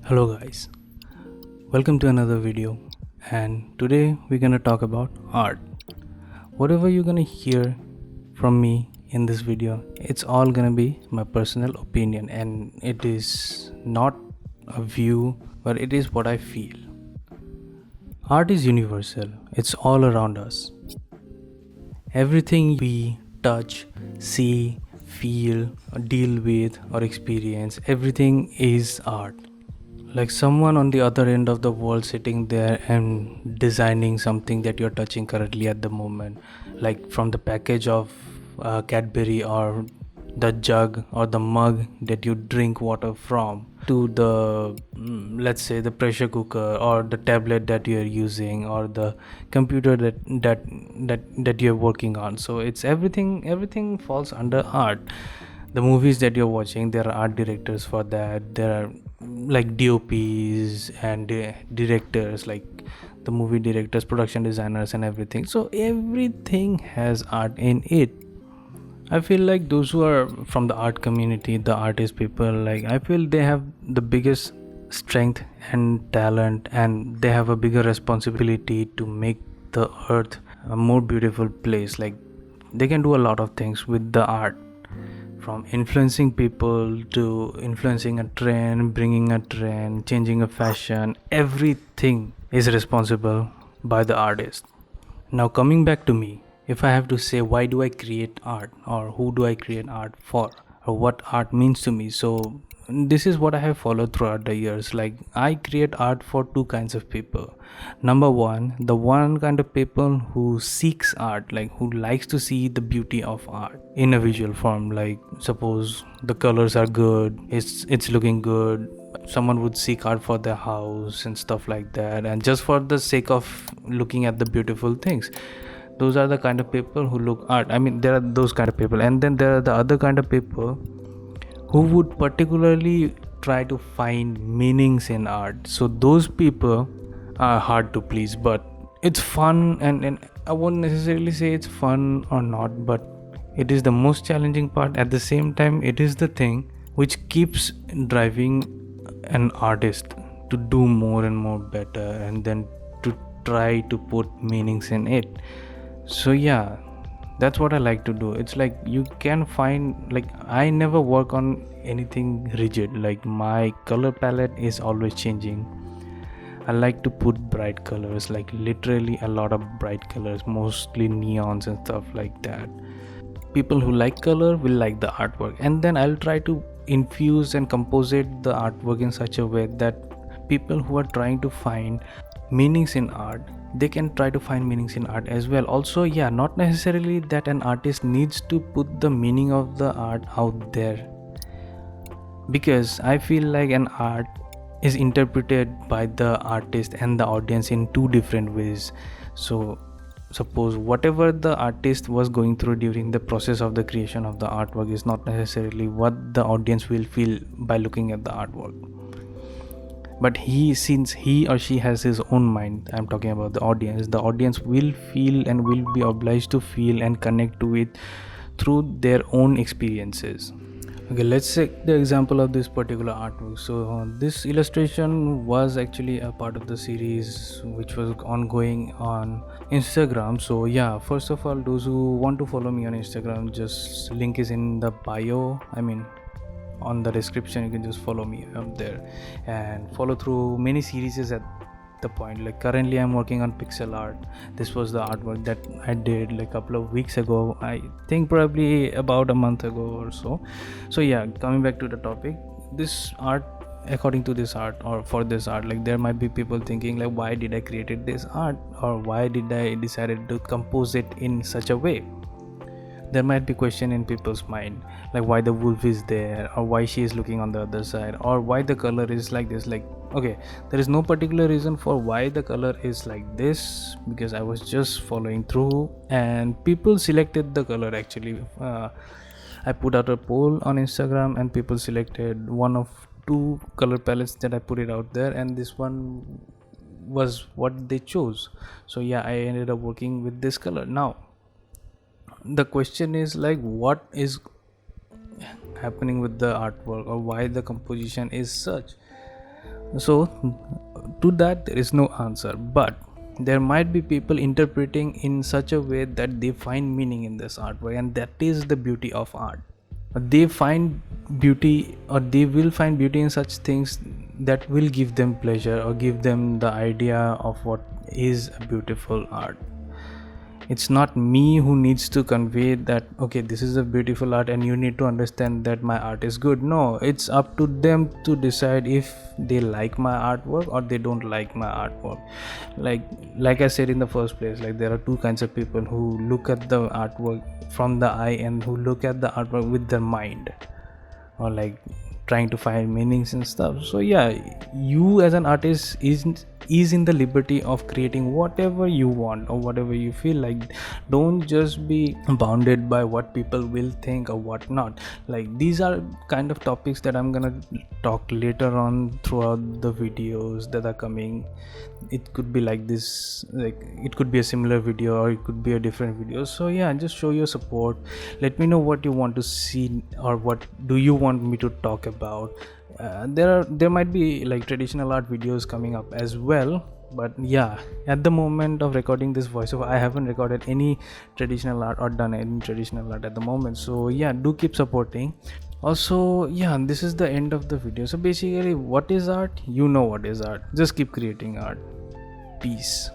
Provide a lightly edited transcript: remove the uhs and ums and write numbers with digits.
Hello guys, welcome to another video, and today we're gonna talk about art. Whatever you're gonna hear from me in this video, it's all gonna be my personal opinion, and it is not a view, but it is what I feel. Art is universal, it's all around us. Everything we touch, see, feel, deal with, or experience, everything is art. Like someone on the other end of the world sitting there and designing something that you're touching currently at the moment, like from the package of Cadbury, or the jug or the mug that you drink water from, to the let's say the pressure cooker or the tablet that you're using, or the computer that you're working on. So it's everything falls under art. The movies that you're watching, there are art directors for that. There are like DOPs and directors, like the movie directors, production designers, and everything. So everything has art in it. I feel like those who are from the art community, the artist people, like I feel they have the biggest strength and talent, and they have a bigger responsibility to make the earth a more beautiful place. Like they can do a lot of things with the art, from influencing people to influencing a trend, bringing a trend, changing a fashion. Everything is responsible by the artist. Now, coming back to me, if I have to say why do I create art, or who do I create art for, or what art means to me, so this is what I have followed throughout the years. Like, I create art for two kinds of people. Number one, the one kind of people who seeks art, like who likes to see the beauty of art in a visual form. Like, suppose the colors are good, it's looking good. Someone would seek art for their house and stuff like that, and just for the sake of looking at the beautiful things. Those are the kind of people who look art. I mean, there are those kind of people, and then there are the other kind of people who would particularly try to find meanings in art. So those people are hard to please, but it's fun, and I won't necessarily say it's fun or not, but it is the most challenging part. At the same time, it is the thing which keeps driving an artist to do more and more better, and then to try to put meanings in it. So yeah, that's what I like to do. It's like you can find, like, I never work on anything rigid. Like my color palette is always changing. I like to put bright colors, like literally a lot of bright colors, mostly neons and stuff like that. People who like color will like the artwork, and then I'll try to infuse and composite the artwork in such a way that people who are trying to find meanings in art, they can try to find meanings in art as well. Also, yeah, not necessarily that an artist needs to put the meaning of the art out there, because I feel like an art is interpreted by the artist and the audience in two different ways. So suppose whatever the artist was going through during the process of the creation of the artwork is not necessarily what the audience will feel by looking at the artwork. But since he or she has his own mind, I'm talking about the audience will feel and will be obliged to feel and connect to it through their own experiences. Okay, let's take the example of this particular artwork. So this illustration was actually a part of the series which was ongoing on Instagram. So yeah, first of all, those who want to follow me on Instagram, just link is in the bio. I mean, on the description, you can just follow me up there and follow through many series at the point. Like currently I'm working on pixel art. This was the artwork that I did like a couple of weeks ago, I think probably about a month ago or so. So yeah, coming back to the topic, this art, according to this art, or for this art, like there might be people thinking like, why did I created this art, or why did I decided to compose it in such a way? There might be question in people's mind, like why the wolf is there, or why she is looking on the other side, or why the color is like this. Like, okay, there is no particular reason for why the color is like this, because I was just following through and people selected the color. Actually, I put out a poll on Instagram and people selected one of two color palettes that I put it out there, and this one was what they chose. So yeah, I ended up working with this color. Now the question is like, what is happening with the artwork or why the composition is such. So to that there is no answer, but there might be people interpreting in such a way that they find meaning in this artwork, and that is the beauty of art. They find beauty, or they will find beauty in such things that will give them pleasure or give them the idea of what is a beautiful art. It's not me who needs to convey that okay, this is a beautiful art and you need to understand that my art is good. No, it's up to them to decide if they like my artwork or they don't like my artwork. Like I said in the first place, like there are two kinds of people who look at the artwork from the eye and who look at the artwork with their mind, or like trying to find meanings and stuff. So yeah, you as an artist is in the liberty of creating whatever you want or whatever you feel like. Don't just be bounded by what people will think or what not. Like these are kind of topics that I'm gonna talk later on throughout the videos that are coming. It could be like this, like it could be a similar video or it could be a different video. So yeah, just show your support. Let me know what you want to see or what do you want me to talk about. There might be like traditional art videos coming up as well, but yeah, at the moment of recording this voiceover I haven't recorded any traditional art or done any traditional art at the moment. So yeah, do keep supporting. Also yeah, this is the end of the video. So basically, what is art? You know what is art. Just keep creating art. Peace.